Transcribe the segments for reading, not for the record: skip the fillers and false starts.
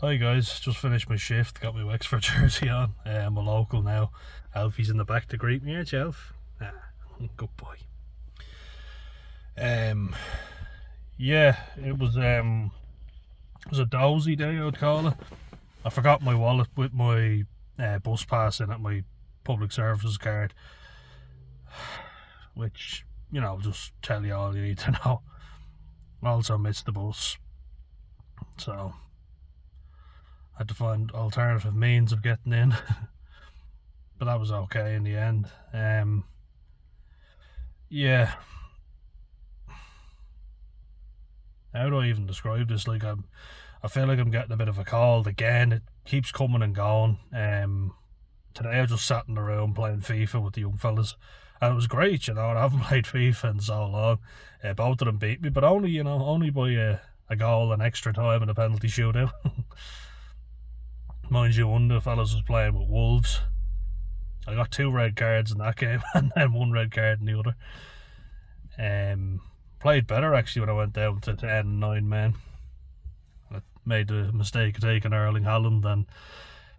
Hi guys, just finished my shift, got my Wexford jersey on. I'm a local now. Alfie's in the back to greet me. Hey, Alf. Ah, good boy. Um, yeah, it was a dozy day, I would call it. I forgot my wallet with my bus pass in it, my public services card, which just tell you all you need to know. Also missed the bus, so I had to find alternative means of getting in, but that was okay in the end. Yeah, how do I even describe this? I feel like I'm getting a bit of a cold again. It keeps coming and going. Today I just sat in the room playing FIFA with the young fellas, and it was great. And I haven't played FIFA in so long. Both of them beat me, but only by a goal and extra time and a penalty shootout. Mind you, one of the fellas was playing with Wolves. I got 2 red cards in that game, and then 1 red card in the other. Played better actually when I went down to 10 and 9 men. I made the mistake of taking Erling Haaland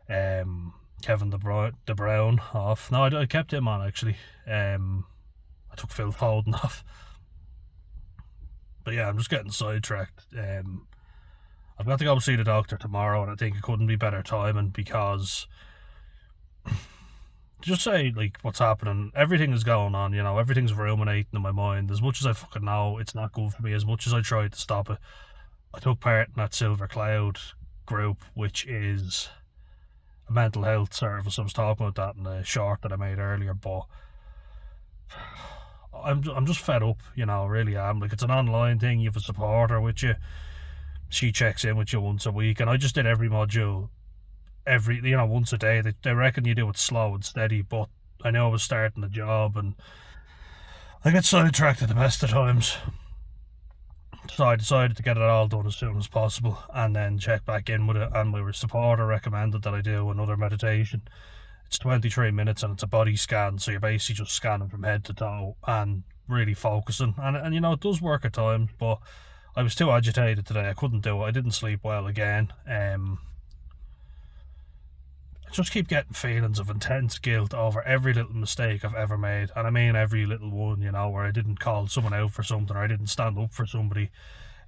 and Kevin De Bruyne off. No, I kept him on actually. I took Phil Foden off. But yeah, I'm just getting sidetracked. I've got to go see the doctor tomorrow, and I think it couldn't be better timing because just say like what's happening. Everything is going on. Everything's ruminating in my mind. As much as I fucking know it's not good for me, as much as I tried to stop it, I took part in that Silver Cloud group, which is a mental health service. I was talking about that in the short that I made earlier, but I'm just fed up, really am. Like, it's an online thing, you have a supporter with you, she checks in with you once a week, and I just did every module once a day. They reckon you do it slow and steady, but I know I was starting the job and I get sidetracked at the best of times. So I decided to get it all done as soon as possible and then check back in with it, and my supporter recommended that I do another meditation. It's 23 minutes and it's a body scan, so you're basically just scanning from head to toe and really focusing. And it does work at times, but I was too agitated today. I couldn't do it. I didn't sleep well again. I just keep getting feelings of intense guilt over every little mistake I've ever made. And I mean every little one, where I didn't call someone out for something, or I didn't stand up for somebody.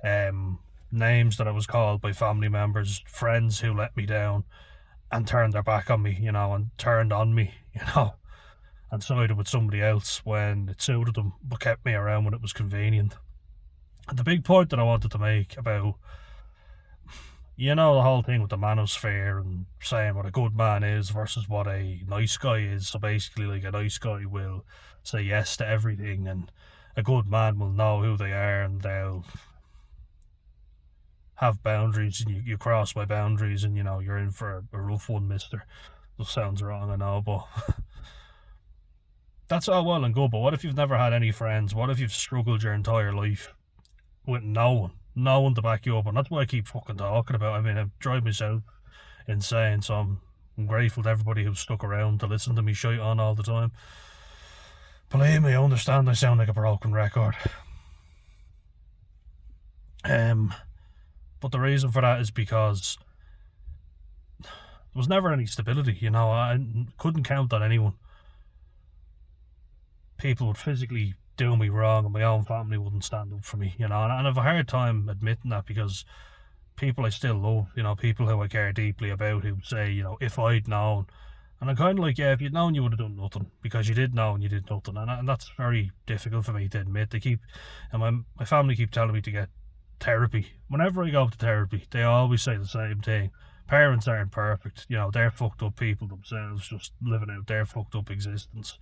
Names that I was called by family members, friends who let me down and turned their back on me, and turned on me, and sided with somebody else when it suited them, but kept me around when it was convenient. And the big point that I wanted to make about the whole thing with the manosphere and saying what a good man is versus what a nice guy is. So basically, like, a nice guy will say yes to everything, and a good man will know who they are and they'll have boundaries, and you cross my boundaries and you're in for a rough one, mister. That sounds wrong, I know, but that's all well and good. But what if you've never had any friends? What if you've struggled your entire life with no one to back you up? And that's why I keep fucking talking about it. I mean, I drive myself insane, so I'm grateful to everybody who's stuck around to listen to me shite on all the time. Believe me, I understand I sound like a broken record. But the reason for that is because there was never any stability, I couldn't count on anyone. People would physically do me wrong and my own family wouldn't stand up for me, and I have a hard time admitting that because people I still love, people who I care deeply about, who say, if I'd known. And I'm kind of like, yeah, if you'd known, you would have done nothing, because you did know and you did nothing. And that's very difficult for me to admit. And my family keep telling me to get therapy. Whenever I go to therapy, they always say the same thing. Parents aren't perfect, they're fucked up people themselves, just living out their fucked up existence.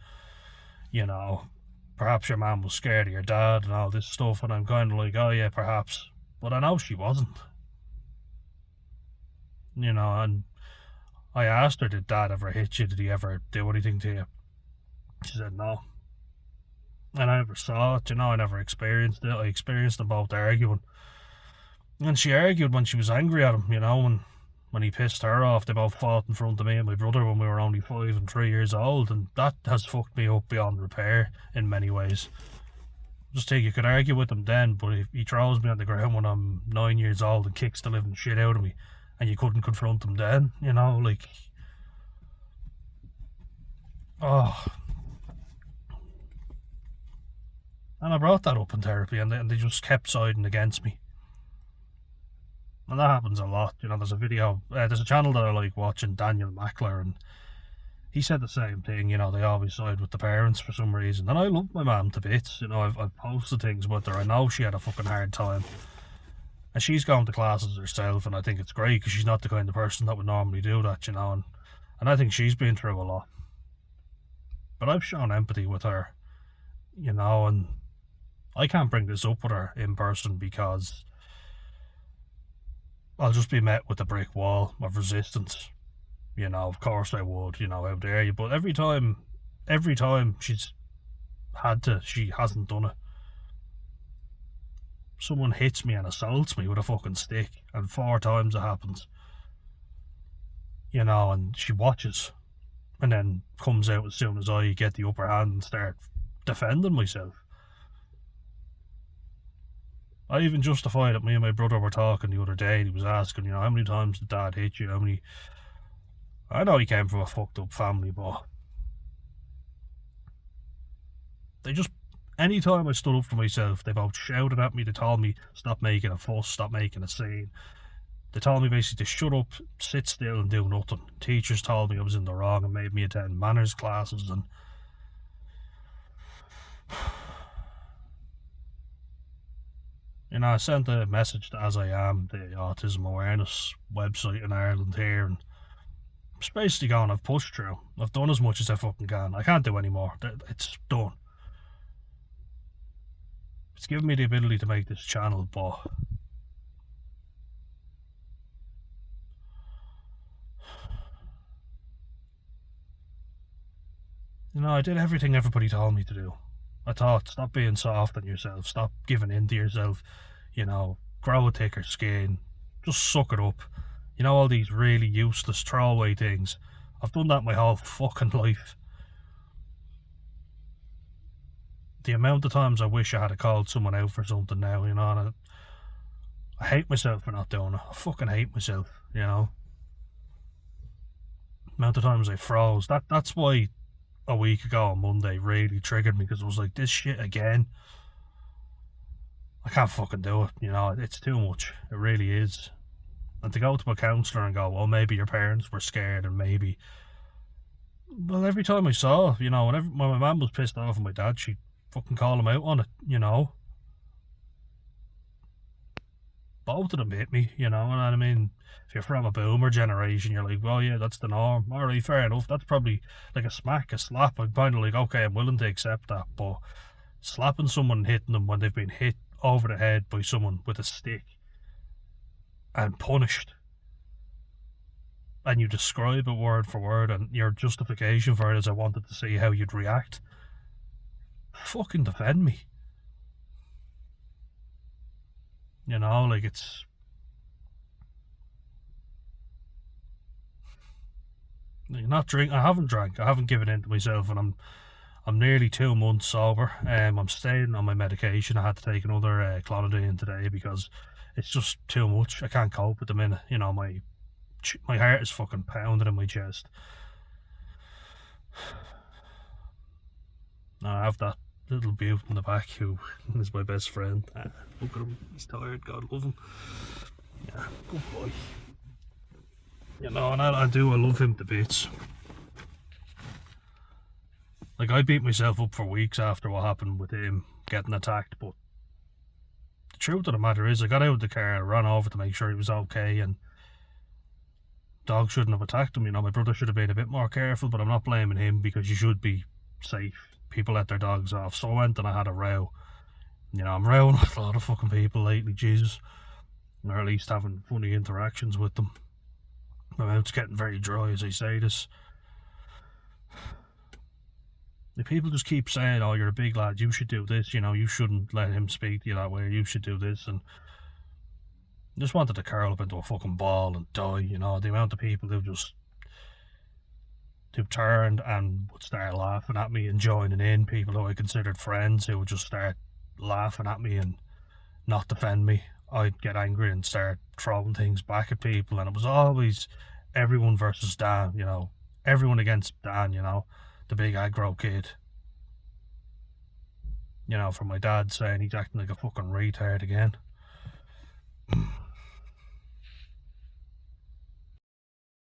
Perhaps your mum was scared of your dad and all this stuff, and I'm kind of like, oh yeah, perhaps. But I know she wasn't. And I asked her, did dad ever hit you? Did he ever do anything to you? She said no. And I never saw it, I never experienced it. I experienced them both arguing. And she argued when she was angry at him, when he pissed her off. They both fought in front of me and my brother when we were only 5 and 3 years old, and that has fucked me up beyond repair in many ways. Just think, you could argue with him then, but if he throws me on the ground when I'm 9 years old and kicks the living shit out of me, and you couldn't confront them then, you know, like, oh. And I brought that up in therapy, and they just kept siding against me. And that happens a lot, you know. There's a channel that I like watching, Daniel Mackler, and he said the same thing, you know, they always side with the parents for some reason. And I love my mum to bits, you know, I've posted things with her. I know she had a fucking hard time. And she's gone to classes herself, and I think it's great because she's not the kind of person that would normally do that, you know. And I think she's been through a lot. But I've shown empathy with her, you know, and I can't bring this up with her in person because I'll just be met with a brick wall of resistance. You know, of course I would, you know, how dare you. But every time she's had to, she hasn't done it. Someone hits me and assaults me with a fucking stick, and 4 times it happens. You know, and she watches, and then comes out as soon as I get the upper hand and start defending myself. I even justified it. Me and my brother were talking the other day, and he was asking, you know, how many times did Dad hit you? How many? I know he came from a fucked up family, but they just, any time I stood up for myself, they both shouted at me. They told me, stop making a fuss, stop making a scene. They told me basically to shut up, sit still and do nothing. Teachers told me I was in the wrong and made me attend manners classes, and you know, I sent a message to As I Am, the autism awareness website in Ireland here, and it's basically gone, I've pushed through. I've done as much as I fucking can. I can't do any more. It's done. It's given me the ability to make this channel, but you know, I did everything everybody told me to do. I thought, stop being soft on yourself, stop giving in to yourself, you know, grow a thicker skin, just suck it up. You know, all these really useless throwaway things. I've done that my whole fucking life. The amount of times I wish I had called someone out for something now, you know, and I hate myself for not doing it. I fucking hate myself, you know. The amount of times I froze. That's why a week ago on Monday really triggered me, because it was like, this shit again. I can't fucking do it, you know, it's too much. It really is. And to go to a counsellor and go, well, maybe your parents were scared, and maybe... Well, every time I saw, you know, when my mum was pissed off at my dad, she'd fucking call him out on it, you know. Both of them hit me, you know, and I mean, if you're from a boomer generation, you're like, well, yeah, that's the norm. Alright, fair enough. That's probably like a smack, a slap. I'm kind of like, okay, I'm willing to accept that, but slapping someone and hitting them when they've been hit over the head by someone with a stick and punished, and you describe it word for word, and your justification for it is, I wanted to see how you'd react. Fucking defend me. You know, like, it's... Like, not drink. I haven't drank. I haven't given in to myself, and I'm nearly 2 months sober. I'm staying on my medication. I had to take another clonidine today because it's just too much. I can't cope at the minute. You know, my heart is fucking pounding in my chest. I have that little beaut in the back who is my best friend. Look at him, he's tired, God love him. Yeah, good boy. You know, and I love him to bits. Like, I beat myself up for weeks after what happened with him getting attacked, but the truth of the matter is, I got out of the car, I ran over to make sure he was okay, and dog shouldn't have attacked him. You know, my brother should have been a bit more careful, but I'm not blaming him, because you should be safe. People let their dogs off. So I went and I had a row. You know, I'm rowing with a lot of fucking people lately, Jesus. Or at least having funny interactions with them. My mouth's getting very dry as I say this. The people just keep saying, oh, you're a big lad, you should do this, you know, you shouldn't let him speak to you that way, you should do this, and I just wanted to curl up into a fucking ball and die, you know. The amount of people who turned and would start laughing at me and joining in, people who I considered friends who would just start laughing at me and not defend me. I'd get angry and start throwing things back at people, and it was always everyone versus Dan, everyone against Dan, the big aggro kid, from my dad saying he's acting like a fucking retard again.